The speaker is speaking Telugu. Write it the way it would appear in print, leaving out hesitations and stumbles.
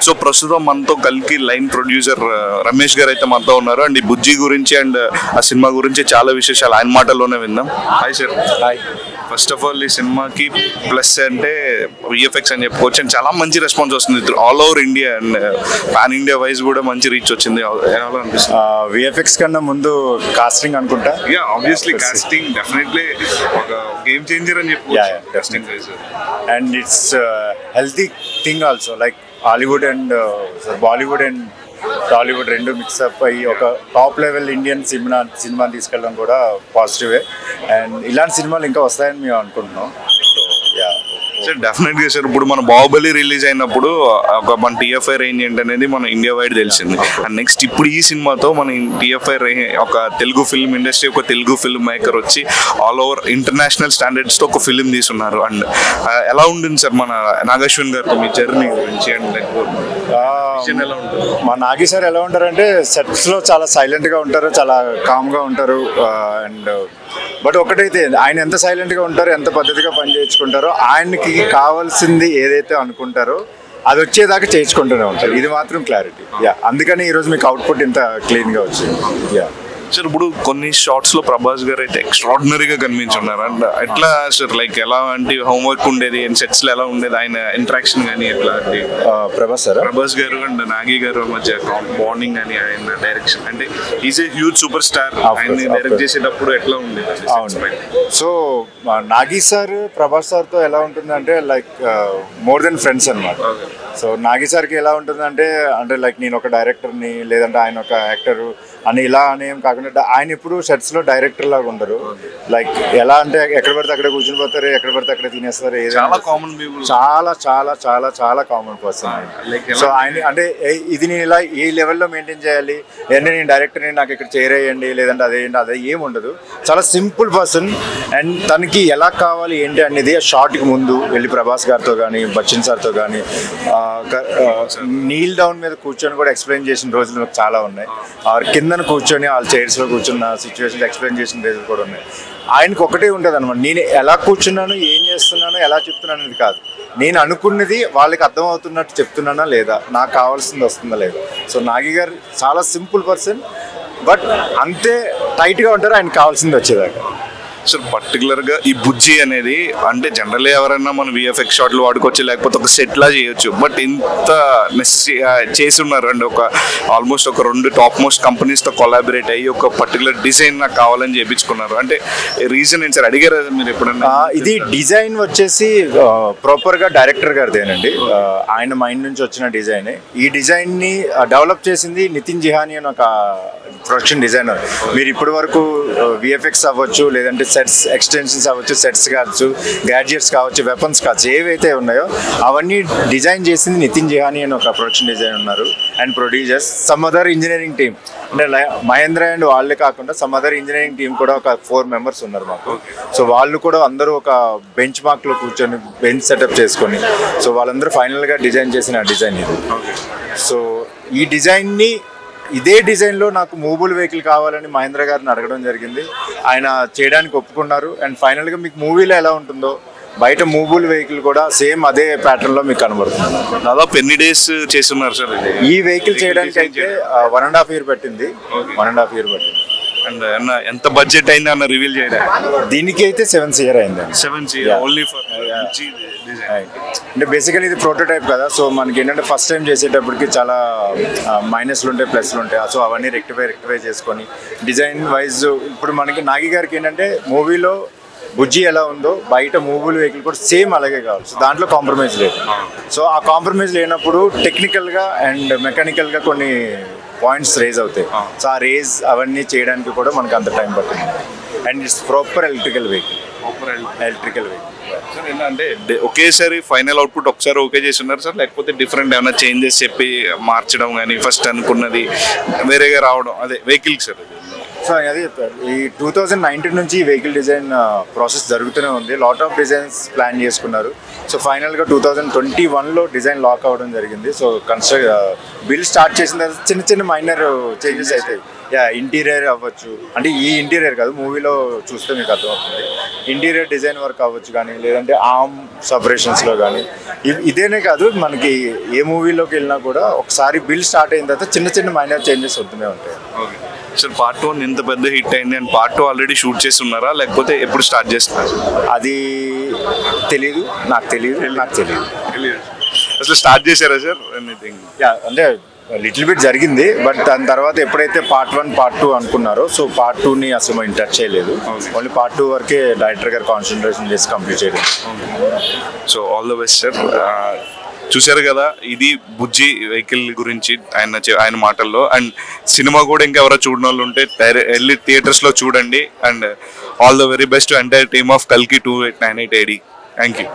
సో ప్రస్తుతం మనతో కల్కి లైన్ ప్రొడ్యూసర్ రమేష్ గారు అయితే మనతో ఉన్నారు అండ్ ఈ బుజ్జి గురించి అండ్ ఆ సినిమా గురించి చాలా విశేషాలు ఆయన మాటల్లోనే విందాం. Hi sir. Hi. First of all ఈ సినిమాకి ప్లస్ అంటే విఎఫ్ఎక్స్ అని చెప్పుకోవచ్చు అండ్ చాలా మంచి రెస్పాన్స్ వస్తుంది all over India and pan India wise కూడా మంచి రీచ్ వచ్చింది. ఎలా అనిపిస్తుంది? విఎఫ్ఎక్స్ కన్నా ముందు కాస్టింగ్ అనుకుంటా. యా ఆబ్వియస్లీ కాస్టింగ్ డెఫినెట్లీ ఒక గేమ్ చేంజర్ అని చెప్పుకోవచ్చు casting wise. And it's healthy thing also like Hollywood and Bollywood and Tollywood రెండు మిక్సప్ అయ్యి ఒక టాప్ లెవెల్ ఇండియన్ సినిమా తీసుకెళ్ళడం కూడా పాజిటివే. అండ్ ఇలాంటి సినిమాలు ఇంకా వస్తాయని మేము అనుకుంటున్నాం. సార్ డెఫినెట్గా సార్ ఇప్పుడు మన బాహుబలి రిలీజ్ అయినప్పుడు ఒక మన టీఎఫ్ఐ రేంజ్ ఏంటనేది మన ఇండియా వైడ్ తెలిసింది. అండ్ నెక్స్ట్ ఇప్పుడు ఈ సినిమాతో మన టీఎఫ్ఐ ఒక తెలుగు ఫిల్మ్ ఇండస్ట్రీ ఒక తెలుగు ఫిల్మ్ మేకర్ వచ్చి ఆల్ ఓవర్ ఇంటర్నేషనల్ స్టాండర్డ్స్తో ఒక ఫిల్మ్ తీసుకున్నారు. అండ్ ఎలా ఉంటుంది సార్ మన నాగేశ్వన్ గారితో మీ జర్నీ గురించి? అండ్ ఎలా ఉంటుంది? మా నాగి సార్ ఎలా ఉంటారంటే సెట్స్లో చాలా సైలెంట్గా ఉంటారు, చాలా కామ్గా ఉంటారు. అండ్ బట్ ఒకటైతే ఆయన ఎంత సైలెంట్గా ఉంటారో ఎంత పద్ధతిగా పని చేయించుకుంటారో ఆయనకి కావాల్సింది ఏదైతే అనుకుంటారో అది వచ్చేదాకా చేయించుకుంటూనే ఉంటారు. ఇది మాత్రం క్లారిటీ. అందుకని ఈరోజు మీకు అవుట్పుట్ ఇంత క్లీన్గా వచ్చింది. సార్ ఇప్పుడు కొన్ని షార్ట్స్ లో ప్రభాస్ గారు అయితే ఎక్స్ట్రాడినరీగా కనిపించున్నారు. అండ్ ఎట్లా సార్ లైక్ ఎలా అంటే హోంవర్క్ ఉండేది సెట్స్ లో ఎలా ఉండేది ఆయన ఇంటరాక్షన్ కానీ ఎట్లా అంటే ప్రభాస్ గారు అండ్ నాగి గారు మధ్య బాండింగ్ కానీ ఆయన డైరెక్షన్ అంటే is a huge super star ఆయన డైరెక్ట్ చేసేటప్పుడు ఎట్లా ఉండేది? సో నాగి సార్ ప్రభాస్ సార్తో ఎలా ఉంటుందంటే లైక్ మోర్ దెన్ ఫ్రెండ్స్ అనమాట. సో నాగి సార్కి ఎలా ఉంటుందంటే అంటే లైక్ నేను ఒక డైరెక్టర్ని లేదంటే ఆయన ఒక యాక్టరు అని ఇలా అనేం కాకుండా ఆయన ఇప్పుడు సెట్స్లో డైరెక్టర్ లాగా ఉండరు. లైక్ ఎలా అంటే ఎక్కడ పడితే అక్కడ కూర్చుని పోతారు, ఎక్కడ పడితే అక్కడ తినేస్తారు. చాలా కామన్ పీపుల్, చాలా చాలా చాలా చాలా కామన్ పర్సన్. సో ఆయన అంటే ఇది నేను ఇలా ఈ లెవెల్లో మెయింటైన్ చేయాలి అంటే నేను డైరెక్టర్ని నాకు ఇక్కడ చేరేయండి లేదంటే అదేంటి అదే ఏం ఉండదు. చాలా సింపుల్ పర్సన్. అండ్ తనకి ఎలా కావాలి ఏంటి అనేది షార్ట్కి ముందు వెళ్ళి ప్రభాస్ గారితో కానీ బచ్చన్ సార్తో కానీ నీల్ డౌన్ మీద కూర్చొని కూడా ఎక్స్ప్లెయిన్ చేసిన రోజులు నాకు చాలా ఉన్నాయి. కింద కూర్చొని వాళ్ళ చైర్స్లో కూర్చున్న సిచ్యువేషన్ ఎక్స్ప్లెయిన్ చేసిన రోజులు కూడా ఉన్నాయి. ఆయనకు ఒకటే ఉంటుంది అనమాట, నేను ఎలా కూర్చున్నాను ఏం చేస్తున్నాను ఎలా చెప్తున్నాను అనేది కాదు, నేను అనుకున్నది వాళ్ళకి అర్థమవుతున్నట్టు చెప్తున్నానా లేదా, నాకు కావాల్సింది వస్తుందా లేదా. సో నాగి గారు చాలా సింపుల్ పర్సన్ బట్ అంతే టైట్గా ఉంటారు ఆయనకు కావాల్సింది వచ్చేదాకా. సార్ పర్టికులర్గా ఈ బుజ్జి అనేది అంటే జనరల్లీ ఎవరైనా మనం విఎఫ్ఎక్స్ షాట్లు వాడుకోవచ్చు లేకపోతే ఒక సెట్లా చేయొచ్చు. బట్ ఇంత నెసెసరీ చేసి ఉన్నారు అండ్ ఒక ఆల్మోస్ట్ ఒక 2 టాప్ మోస్ట్ కంపెనీస్తో కొలాబరేట్ అయ్యి ఒక పర్టికులర్ డిజైన్ నాకు కావాలని చేయించుకున్నారు. అంటే రీజన్ ఏంటి సార్? అడిగారు మీరు ఎప్పుడన్నా? ఇది డిజైన్ వచ్చేసి ప్రాపర్గా డైరెక్టర్ గారిదేనండి. ఆయన మైండ్ నుంచి వచ్చిన డిజైన్. ఈ డిజైన్ని డెవలప్ చేసింది నితిన్ జిహానీ అని ఒక ప్రొడక్షన్ డిజైనర్. మీరు ఇప్పటి వరకు విఎఫ్ఎక్స్ అవ్వచ్చు లేదంటే సెట్స్ ఎక్స్టెన్షన్స్ అవ్వచ్చు, సెట్స్ కావచ్చు, గ్యాడ్జెట్స్ కావచ్చు, వెపన్స్ కావచ్చు, ఏవైతే ఉన్నాయో అవన్నీ డిజైన్ చేసింది నితిన్ జిహానీ అని ఒక ప్రొడక్షన్ డిజైన్ ఉన్నారు. And producers some other engineering team అంటే మహేంద్ర అండ్ వాళ్ళే కాకుండా సమ్ అదర్ ఇంజనీరింగ్ టీమ్ కూడా ఒక 4 members ఉన్నారు మాకు. సో వాళ్ళు కూడా అందరూ ఒక బెంచ్ మార్క్లో కూర్చొని బెంచ్ సెటప్ చేసుకొని సో వాళ్ళందరూ ఫైనల్గా డిజైన్ చేసిన డిజైన్ ఇది. సో ఈ డిజైన్ని ఇదే డిజైన్లో నాకు మూవబుల్ వెహికల్ కావాలని మహేంద్ర గారిని అడగడం జరిగింది. ఆయన చేయడానికి ఒప్పుకున్నారు. అండ్ ఫైనల్గా మీకు మూవీలో ఎలా ఉంటుందో బయట మూవబుల్ వెహికల్ కూడా సేమ్ అదే ప్యాటర్న్లో మీకు కనబడుతుంది. దాదాపు ఎన్ని డేస్ చేస్తున్నారు సార్ ఈ వెహికల్ చేయడానికి? అయితే 1.5 year పట్టింది. 1.5 year పట్టింది. అండ్ ఎంత బడ్జెట్ అయింది అన్న రివీల్ చేయడానికి? దీనికి అయితే 7 years అయింది. 7 years ఓన్లీ ఫర్ అంటే బేసికలీ ఇది ప్రోటోటైప్ కదా. సో మనకి ఏంటంటే ఫస్ట్ టైం చేసేటప్పటికి చాలా మైనస్లు ఉంటాయి ప్లస్లు ఉంటాయి. సో అవన్నీ రెక్టిఫై చేసుకొని డిజైన్ వైజ్ ఇప్పుడు మనకి నాగి గారికి ఏంటంటే మూవీలో బుజ్జి ఎలా ఉందో బయట మూవీలు వెహికల్ కూడా సేమ్ అలాగే కావాలి. సో దాంట్లో కాంప్రమైజ్ లేదు. సో ఆ కాంప్రమైజ్ లేనప్పుడు టెక్నికల్గా అండ్ మెకానికల్గా కొన్ని పాయింట్స్ రేజ్ అవుతాయి. సో ఆ రేజ్ అవన్నీ చేయడానికి కూడా మనకు అంత టైం పడుతుంది. And it's proper electrical vehicle. Sir అంటే ఒకేసారి ఫైనల్ అవుట్పుట్ ఒకసారి ఓకే చేసి ఉన్నారు సార్ లేకపోతే డిఫరెంట్ ఏమైనా చేంజెస్ చెప్పి మార్చడం కానీ ఫస్ట్ అనుకున్నది వేరేగా రావడం అదే వెహికల్ సార్? సో అది ఈ 2019 నుంచి ఈ వెహికల్ డిజైన్ ప్రాసెస్ జరుగుతూనే ఉంది. లాట్ ఆఫ్ డిజైన్స్ ప్లాన్ చేసుకున్నారు. సో ఫైనల్గా 2021లో డిజైన్ లాక్ అవ్వడం జరిగింది. సో బిల్ స్టార్ట్ చేసిన చిన్న మైనర్ చేంజెస్ అవుతాయి. ఇంటీరియర్ అవ్వచ్చు, అంటే ఈ ఇంటీరియర్ కాదు, మూవీలో చూస్తే మీకు అర్థమవుతుంది. ఇంటీరియర్ డిజైన్ వర్క్ అవ్వచ్చు కానీ, లేదంటే ఆర్మ్ సపరేషన్స్లో కానీ, ఇదేనే కాదు మనకి ఏ మూవీలోకి వెళ్ళినా కూడా ఒకసారి బిల్ స్టార్ట్ అయిన తర్వాత చిన్న చిన్న మైనర్ చేంజెస్ వస్తూనే ఉంటాయి. ఓకే సార్, పార్ట్ 1 ఇంత పెద్ద హిట్ అయింది అండ్ పార్ట్ 2 ఆల్రెడీ షూట్ చేసి ఉన్నారా, లేకపోతే ఎప్పుడు స్టార్ట్ చేస్తున్నారు? అది తెలీదు, నాకు తెలియదు. అసలు స్టార్ట్ చేశారా సార్ ఎనీథింగ్? అంటే లిటిల్ బిట్ జరిగింది, బట్ దాని తర్వాత ఎప్పుడైతే పార్ట్ 1 పార్ట్ 2 అనుకున్నారో, సో పార్ట్ 2ని అసలు మనం టచ్ చేయలేదు. ఓన్లీ పార్ట్ 2 వరకే డైరెక్టర్ గారు కాన్సన్ట్రేషన్ చేసి కంప్లీట్ చేయలేదు. So all the best sir. చూశారు కదా, ఇది బుజ్జి వెహికల్ గురించి ఆయన మాటల్లో. అండ్ సినిమా కూడా ఇంకా ఎవరో చూడని వాళ్ళు ఉంటే వెళ్ళి థియేటర్స్లో చూడండి. And all the very best to entire team of కల్కి 2898 AD. Thank you.